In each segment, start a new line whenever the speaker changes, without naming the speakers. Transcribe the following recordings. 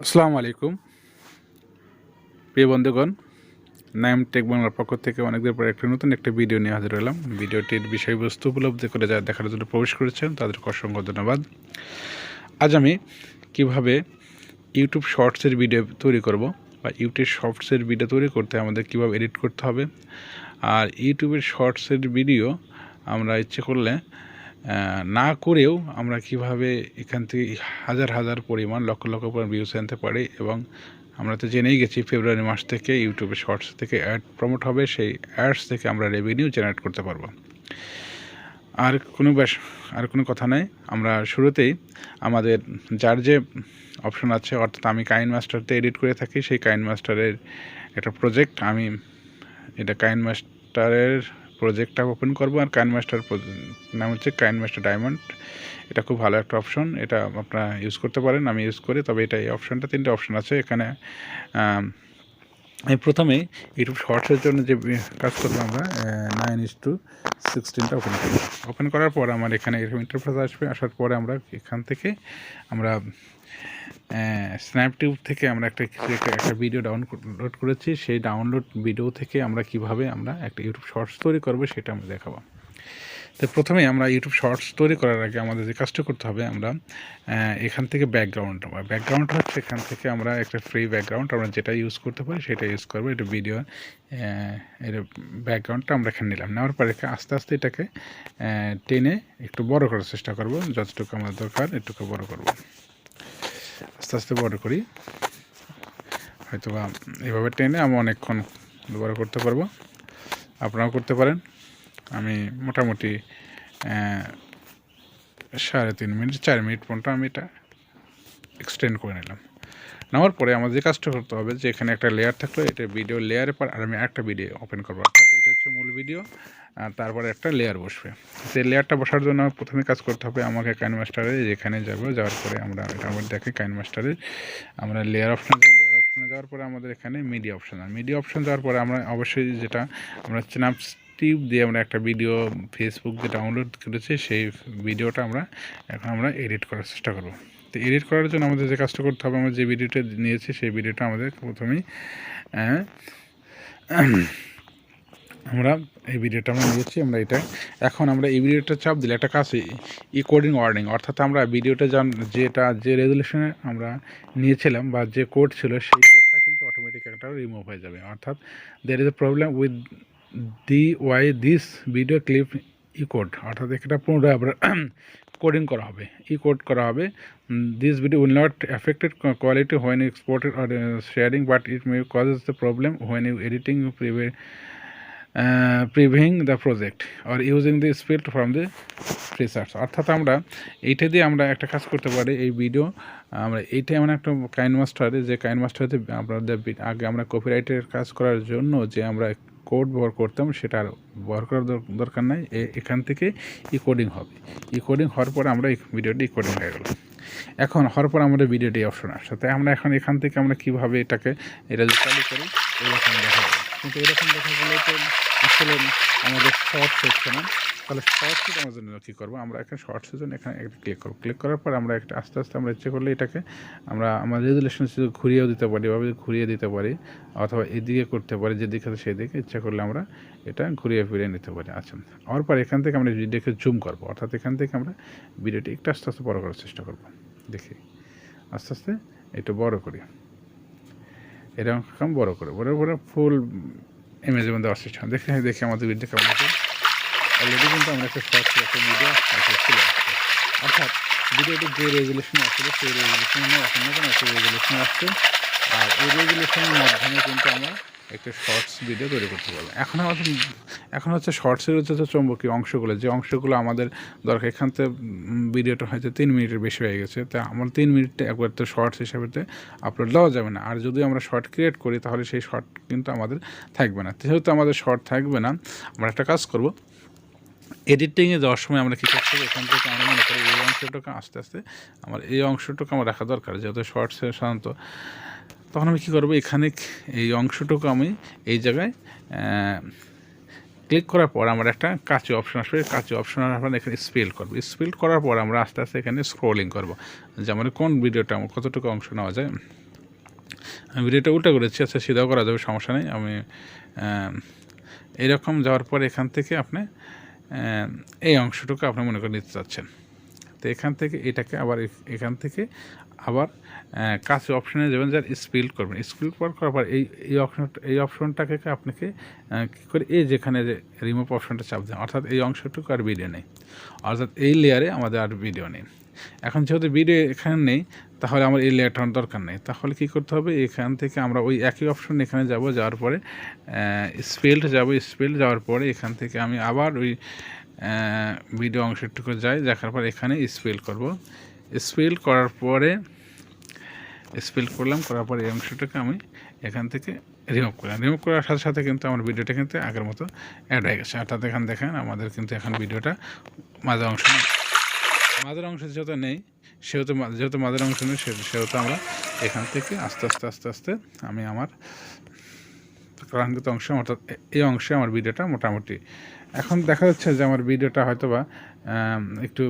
আসসালামু আলাইকুম প্রিয় বন্ধুগণ, নাইম টেক বাংলার পক্ষ থেকে অনেকদিন পর নতুন একটা ভিডিও নিয়ে হাজির হলাম। ভিডিওটির বিষয়বস্তু উপলব্ধি করে যারা দেখার জন্য প্রবেশ করেছেন তাদেরকে অসংখ্য ধন্যবাদ। আজ আমি কিভাবে ইউটিউব শর্টসের ভিডিও তৈরি করব বা ইউটিউব শর্টসের ভিডিও তৈরি করতে আমাদের কিভাবে এডিট করতে হবে, আর ইউটিউবের শর্টসের ভিডিও আমরা ইচ্ছে করলে না করেও আমরা কিভাবে এখান থেকে হাজার হাজার পরিমাণ লক্ষ লক্ষ পরিমাণ ভিউজ আনতে পারি। এবং আমরা তো জেনেই গেছি ফেব্রুয়ারি মাস থেকে ইউটিউবে শর্টস থেকে অ্যাড প্রমোট হবে, সেই অ্যাডস থেকে আমরা রেভিনিউ জেনারেট করতে পারবো। আর কোনো কথা নাই, আমরা শুরুতেই আমাদের যার যে অপশন আছে, অর্থাৎ আমি কাইন মাস্টারতে এডিট করে থাকি, সেই কাইন মাস্টারের একটা প্রজেক্ট, আমি এটা কাইন মাস্টারের প্রজেক্টটা ওপেন করব। আর কাইন মাস্টার নাম হচ্ছে কাইন মাস্টার ডায়মন্ড। এটা খুব ভালো একটা অপশন, এটা আপনারা ইউজ করতে পারেন, আমি ইউজ করি। তবে এটা এই অপশনটা 3টে অপশন আছে এখানে। আমি প্রথমে ইউটিউব শর্টসের জন্য যে কাজ করবো, আমরা 9:16টা ওপেন করার পর আমার এখানে এরকম ইন্টারফেস আসবে। আসার পরে আমরা এখান থেকে আমরা স্ন্যাপটিউব থেকে আমরা একটা ভিডিও ডাউনলোড করেছি। সেই ডাউনলোড ভিডিও থেকে আমরা কিভাবে আমরা একটা ইউটিউব শর্টস তৈরি করবো সেটা আমরা দেখাবো। তো প্রথমে আমরা ইউটিউব শর্টস তৈরি করার আগে আমাদের যে কাজটা করতে হবে, আমরা এখান থেকে ব্যাকগ্রাউন্ড হচ্ছে এখান থেকে আমরা একটা ফ্রি ব্যাকগ্রাউন্ড আমরা যেটা ইউজ করতে পারি সেটা ইউজ করবো। এটা ভিডিও এর ব্যাকগ্রাউন্ডটা আমরা এখানে নিলাম। নেওয়ার পরে আস্তে আস্তে এটাকে টেনে একটু বড় করার চেষ্টা করব, যতটুকু আমার দরকার এটুকু বড় করব। আস্তে আস্তে বড় করি, হয়তো বা এভাবে টেনে আমি অনেকক্ষণ বড় করতে পারবো, আপনারাও করতে পারেন। আমি মোটামুটি 3.5 মিনিট 4 মিনিট পর্যন্ত আমি এটা এক্সটেন্ড করে নিলাম। নেওয়ার পরে আমাদের যে কাজটা করতে হবে, যে এখানে একটা লেয়ার থাকলো, এটা ভিডিও লেয়ারের পর আর আমি একটা ভিডিও ওপেন করবো, অর্থাৎ এটা হচ্ছে মূল ভিডিও, আর তারপরে একটা লেয়ার বসবে। সেই লেয়ারটা বসার জন্য প্রথমে কাজ করতে হবে আমাকে কাইন মাস্টারে যেখানে যাওয়ার পরে আমরা এটা আমার দেখে কাইন মাস্টারে আমরা লেয়ার অপশানে যাবো। লেয়ার অপশানে যাওয়ার পরে আমাদের এখানে মিডিয়া অপশান, আর মিডিয়া অপশান যাওয়ার পরে আমরা অবশ্যই যেটা আমরা স্ন্যাপটিউব দিয়ে আমরা একটা ভিডিও ফেসবুক যে ডাউনলোড করেছি সেই ভিডিওটা আমরা এডিট করার চেষ্টা করবো। তো এডিট করার জন্য আমাদের যে কাজটা করতে হবে, আমরা যে ভিডিওটা নিয়েছি সেই ভিডিওটা আমাদের প্রথমেই আমরা এই ভিডিওটা আমরা নিয়েছি, আমরা এটা এখন আমরা এই ভিডিওটা চাপ দিলে একটা কাজ কোডিং ওয়ার্নিং, অর্থাৎ আমরা ভিডিওটা যে রেজুলেশনে আমরা নিয়েছিলাম বা যে কোড ছিল সেই কোডটা কিন্তু অটোমেটিক একটা রিমুভ হয়ে যাবে। অর্থাৎ there is a problem with this video clip code, অর্থাৎ এটা পুনরায় আবার কোডিং করা হবে, কোড করা হবে। This video will not affected quality when exported or sharing, but it may causes the problem when you editing previewing the project or using the speed from the ফ্রিসার্স। অর্থাৎ আমরা এইটা দিয়ে আমরা একটা কাজ করতে পারি, এই ভিডিও আমরা এইটা এমন একটা কাইন মাস্টারে, যে কাইন মাস্টারে আপনাদের আগে আমরা কপিরাইটের কাজ করার জন্য যে আমরা কোড ব্যবহার করতাম সেটা আর ব্যবহার করার দরকার নাই। এখান থেকে কোডিং হবে, কোডিং হওয়ার পরে আমরা এই ভিডিওটি কোডিং হয়ে গেল। এখন হওয়ার পর আমাদের ভিডিওটি অপশন আসছে, তাই আমরা এখন এখান থেকে আমরা কীভাবে এটা চালু করি এরকম দেখা যাবে। কিন্তু এরকম দেখা গেলে তো আসলে আমাদের শর্টস হচ্ছে না, তাহলে শর্টসে আমার জন্য কী করবো, আমরা এখানে শর্টসের জন্য এখানে একটা ক্লিক করবো। ক্লিক করার পর আমরা একটা আস্তে আস্তে আমরা ইচ্ছে করলে এটাকে আমরা আমার রেজুলেশন ঘুরিয়েও দিতে পারি, এভাবে ঘুরিয়ে দিতে পারি, অথবা এদিকে করতে পারি, যেদিকে সেই দিকে ইচ্ছা করলে আমরা এটা ঘুরিয়ে ফিরিয়ে নিতে পারি। আচ্ছা, হওয়ার পর এখান থেকে আমরা ভিডিওকে জুম করবো, অর্থাৎ এখান থেকে আমরা ভিডিওটি একটু আস্তে আস্তে বড় করার চেষ্টা করবো। দেখি আস্তে আস্তে একটু বড় করি, এরকম বড় করে ফুল ইমেজের মধ্যে আসছে। দেখি আমাদের ভিডিও কেমন আছে। অলরেডি কিন্তু আমরা একটা শর্ট একটা ভিডিও চলে আসছে, অর্থাৎ ভিডিওটি যে রেজুলেশনে আসলে সেই রেজুলেশনে এখন নতুন একটা রেজুলেশন আসছে, আর এই রেজুলেশনের মাধ্যমে কিন্তু আমরা একটা শর্টস ভিডিও তৈরি করতে পারবো। এখন হচ্ছে শর্টসের হচ্ছে চৌম্বকীয় অংশগুলো, যে অংশগুলো আমাদের দরকার। এখান থেকে ভিডিওটা হয়তো 3 মিনিটের বেশি হয়ে গেছে, তা আমার 3 মিনিটটা একবার তো শর্টস হিসাবে আপলোড দেওয়া যাবে না। আর যদি আমরা শর্ট ক্রিয়েট করি তাহলে সেই শর্ট কিন্তু আমাদের থাকবে না। যেহেতু আমাদের শর্ট থাকবে না, আমরা একটা কাজ করব, এডিটিংয়ে যাওয়ার সময় আমরা কী করতে হবে, এখান থেকে আমরা মনে করি এই অংশটুকু আস্তে আস্তে আমার এই অংশটুকু আমার রাখা দরকার, যেহেতু শর্টসে সাধারণত। তখন আমি কী করবো, এখানে এই অংশটুকু আমি এই জায়গায় ক্লিক করার পর আমার একটা কাঁচি অপশন আসবে, কাঁচি অপশন আমরা এখানে স্পেল করার পর আমরা আস্তে আস্তে এখানে স্ক্রোলিং করবো, যে আমার কোন ভিডিওটা আমার কতটুকু অংশ নেওয়া যায় আমি ভিডিওটা উল্টা করেছি, আচ্ছা সিধাও করা যাবে, সমস্যা নেই। আমি এইরকম যাওয়ার পর এখান থেকে আপনি এই অংশটুকু আপনি মনে করে নিতে চাচ্ছেন। তো এখান থেকে এটাকে আবার এখান থেকে আবার কাছে অপশানে যাবেন, যার স্পিল করবেন। স্পিল করার পর এই অপশনটাকে আপনাকে কী করে এই যেখানে যে রিমুভ অপশনটা চাপ দেন, অর্থাৎ এই অংশটুকু আর ভিডিও নেই, অর্থাৎ এই লেয়ারে আমাদের আর ভিডিও নেই। এখন যেহেতু ভিডিও এখানে নেই, তাহলে আমার এই লেয়ারটার দরকার নেই। তাহলে কী করতে হবে, এখান থেকে আমরা ওই একই অপশন এখানে যাব, যাওয়ার পরে স্পেল্ড যাব, স্পেল যাওয়ার পরে এখান থেকে আমি আবার ওই ভিডিও অংশটুকু যাই, দেখার পর এখানে স্পেল করব। স্পেল করার পরে করার পরে এই অংশটাকে আমি এখান থেকে রিমুভ করলাম। রিমুভ করার সাথে সাথে কিন্তু আমার ভিডিওটা কিন্তু আগের মতো অ্যাড হয়ে গেছে। অর্থাৎ এখানে দেখেন আমাদের কিন্তু এখন ভিডিওটা মাঝের অংশ যেহেতু নেই, যেহেতু মাঝের অংশ নেই, সেহেতু আমরা এখান থেকে আস্তে আস্তে আমি আমার কাঙ্ক্ষিত অংশ, অর্থাৎ এই অংশে আমার ভিডিওটা মোটামুটি এখন দেখা যাচ্ছে যে আমার ভিডিওটা হয়তো বা একটু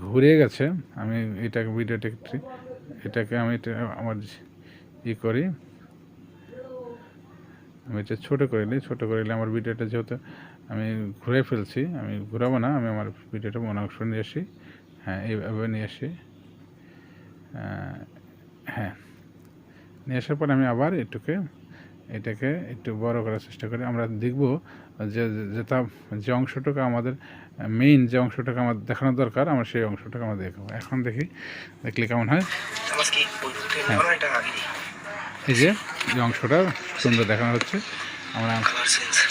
ঘুরে গেছে। আমি এটাকে আমি আমার করি, আমি এটা ছোটো করে নিই। ছোটো করে নিলে আমার ভিডিওটা যেহেতু আমি ঘুরে ফেলছি, আমি ঘুরাবো না, আমি আমার ভিডিওটা মনে অংশ নিয়ে আসি। হ্যাঁ, এইভাবে নিয়ে আসি। হ্যাঁ, নিয়ে আসার পর আমি আবার এটাকে একটু বড় করার চেষ্টা করি। আমরা দেখব যে অংশটুকু আমাদের মেইন, যে অংশটাকে আমাদের দেখানো দরকার, আমরা সেই অংশটাকে আমরা দেখব। এখন দেখলে কেমন হয়। হ্যাঁ, এই যে অংশটা সুন্দর দেখানো হচ্ছে। আমরা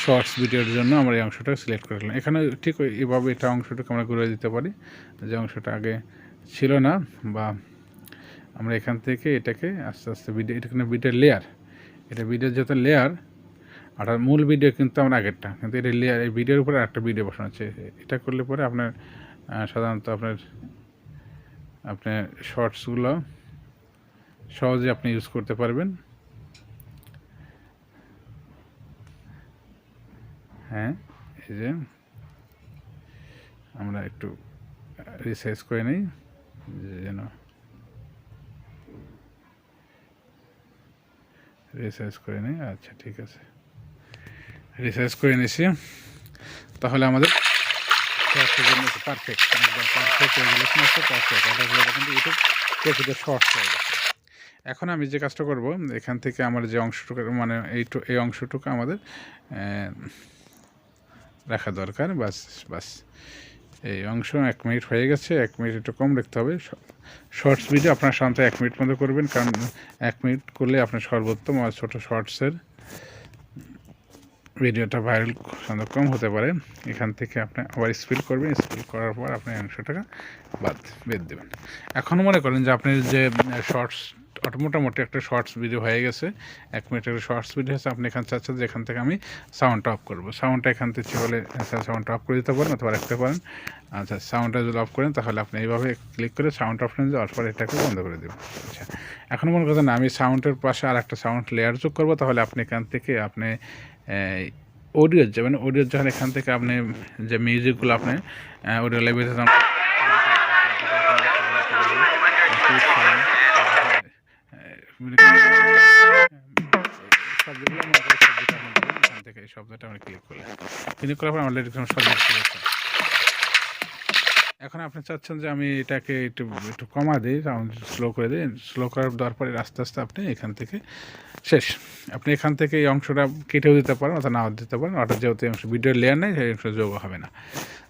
শর্টস ভিডিওর জন্য আমরা এই অংশটা সিলেক্ট করে নিলাম। এখানে ঠিক এইভাবে এটা অংশটাকে আমরা ঘুরে দিতে পারি, যে অংশটা আগে ছিল না, বা আমরা এখান থেকে এটাকে আস্তে আস্তে এটা কিন্তু ভিডিওর লেয়ার, এটা ভিডিওর যত লেয়ার, আর মূল ভিডিও কিন্তু আমরা আগেরটা, কিন্তু এটা লেয়ার, এই ভিডিওর উপরে একটা ভিডিও বসানো আছে। এটা করলে পরে আপনার সাধারণত আপনার শর্টসগুলো সহজে আপনি ইউজ করতে পারবেন। হ্যাঁ, এই যে আমরা একটু রিসাইজ করে নিই যেন রিসাইজ করে নিই। আচ্ছা, ঠিক আছে, রিসাইজ করে নিয়েছি। তাহলে আমাদের পারফেক্ট, একদম পারফেক্ট হয়ে গেলে পারফেক্ট, এটা কিন্তু ইউটিউব প্রকৃত শর্টস হয়ে গেছে। এখন আমি যে কাজটা করব, এখান থেকে আমার যে অংশটুকু, মানে এই অংশটুকু আমাদের রাখা দরকার। বাস এই অংশ 1 মিনিট হয়ে গেছে। 1 মিনিট একটু কম রাখতে হবে। শর্টস ভিডিও আপনার সাধারণত 1 মিনিট মতো করবেন, কারণ 1 মিনিট করলে আপনার সর্বোত্তম আর ছোটো শর্টসের ভিডিওটা ভাইরাল কম হতে পারে। এখান থেকে আপনি আবার স্পিল করবেন, স্পিল করার পর আপনি অংশটাকে বেদ দেবেন। এখন মনে করেন যে আপনি যে শর্টস মোটামুটি একটা শর্টস ভিডিও হয়ে গেছে, 1 মিনিটের শর্টস ভিডিও হয়েছে, আপনি এখানে চাচ্ছেন যে এখান থেকে আমি সাউন্ডটা অফ করবো। সাউন্ডটা এখান থেকে হলে সাউন্ডটা অফ করে দিতে পারেন অথবা রাখতে পারেন। আচ্ছা, সাউন্ডটা যদি অফ করেন তাহলে আপনি এইভাবে ক্লিক করে সাউন্ড অপশনে যাওয়ার পর এটাকে বন্ধ করে দেবেন। আচ্ছা, এখন মনে করেন আমি সাউন্ডের পাশে আর একটা সাউন্ড লেয়ার যোগ করবো, তাহলে আপনি এখান থেকে আপনি অডিও যাবেন। অডিও যখন এখান থেকে আপনি যে মিউজিকগুলো আপনি অডিও লেভেল এই শব্দটা আমরা ক্লিক করার পর আমাদের এখন আপনি চাচ্ছেন যে আমি এটাকে একটু কমা দিই, সাউন্ড স্লো করে দিই। স্লো করার দেওয়ার পরে আস্তে আস্তে আপনি এখান থেকে শেষ। আপনি এখান থেকে এই অংশটা কেটেও দিতে পারেন অথবা নাও দিতে পারেন, অর্থাৎ যেহেতু অংশ ভিডিওর লেয়ার নেই, সেই অংশ যোগ হবে না।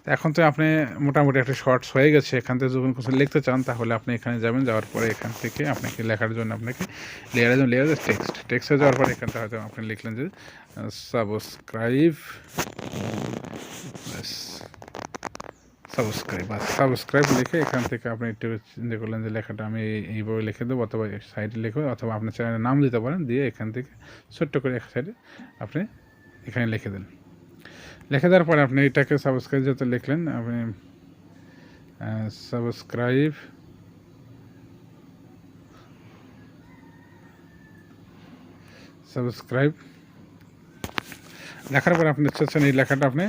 তো এখন তো আপনি মোটামুটি একটা শর্টস হয়ে গেছে। এখান থেকে যখন কিছু লিখতে চান, তাহলে আপনি এখানে যাবেন, যাওয়ার পরে এখান থেকে আপনাকে লেখার জন্য আপনাকে লেয়ারে টেক্সটে যাওয়ার পরে এখানটা হয়তো আপনি লিখলেন যে সাবস্ক্রাইব লিখে এখান থেকে আপনি একটু চিন্তা করলেন যে লেখাটা আমি এইভাবে লিখে দেবো, অথবা সাইডে লিখবো, অথবা আপনার চ্যানেলের নাম দিতে পারেন, দিয়ে এখান থেকে ছোট্ট করে এক সাইডে আপনি এখানে লিখে দেন। লিখে দেওয়ার পরে আপনি এটাকে সাবস্ক্রাইব যত লিখলেন, আপনি সাবস্ক্রাইব লেখার পরে আপনি চাচ্ছেন এই লেখাটা আপনি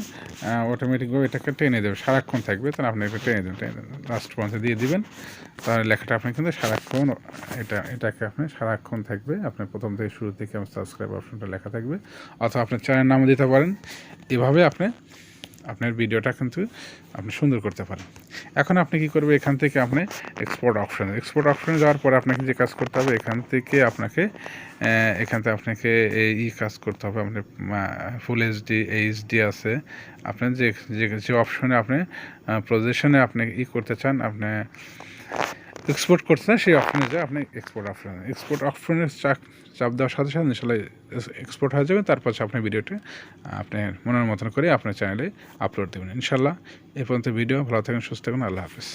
অটোমেটিকভাবে এটাকে টেনে দেবেন, সারাক্ষণ থাকবে, তাহলে আপনি এটা টেনে দেবেন লাস্ট পর্যন্ত দিয়ে দিবেন, তাহলে লেখাটা আপনি কিন্তু সারাক্ষণ এটাকে আপনি সারাক্ষণ থাকবে। আপনার প্রথম থেকে শুরু থেকে আমার সাবস্ক্রাইব অপশনটা লেখা থাকবে, অথবা আপনার চ্যানেল নামও দিতে পারেন। এভাবে আপনি আপনার ভিডিওটা কিন্তু আপনি সুন্দর করতে পারেন। এখন আপনি কি করবেন, এখান থেকে আপনি এক্সপোর্ট অপশনে যাওয়ার পরে আপনাকে যে কাজ করতে হবে, এখান থেকে আপনাকে এই কাজ করতে হবে। আপনার ফুল এইচডি এইচডি আছে, আপনার যে অপশনে আপনি প্রজেকশনে আপনি করতে চান, আপনি এক্সপোর্ট করতে চান, সেই অপশনে যায় আপনি এক্সপোর্ট অপশনে চাপ দেওয়ার সাথে সাথে ইনশাল্লাহ এক্সপোর্ট হয়ে যাবে। তারপর আপনি ভিডিওটি আপনি মনের মতন করে আপনার চ্যানেলে আপলোড দেবেন ইনশাল্লাহ। এই পর্যন্ত ভিডিও, ভালো থাকুন, সুস্থ থাকুন, আল্লাহ হাফেজ।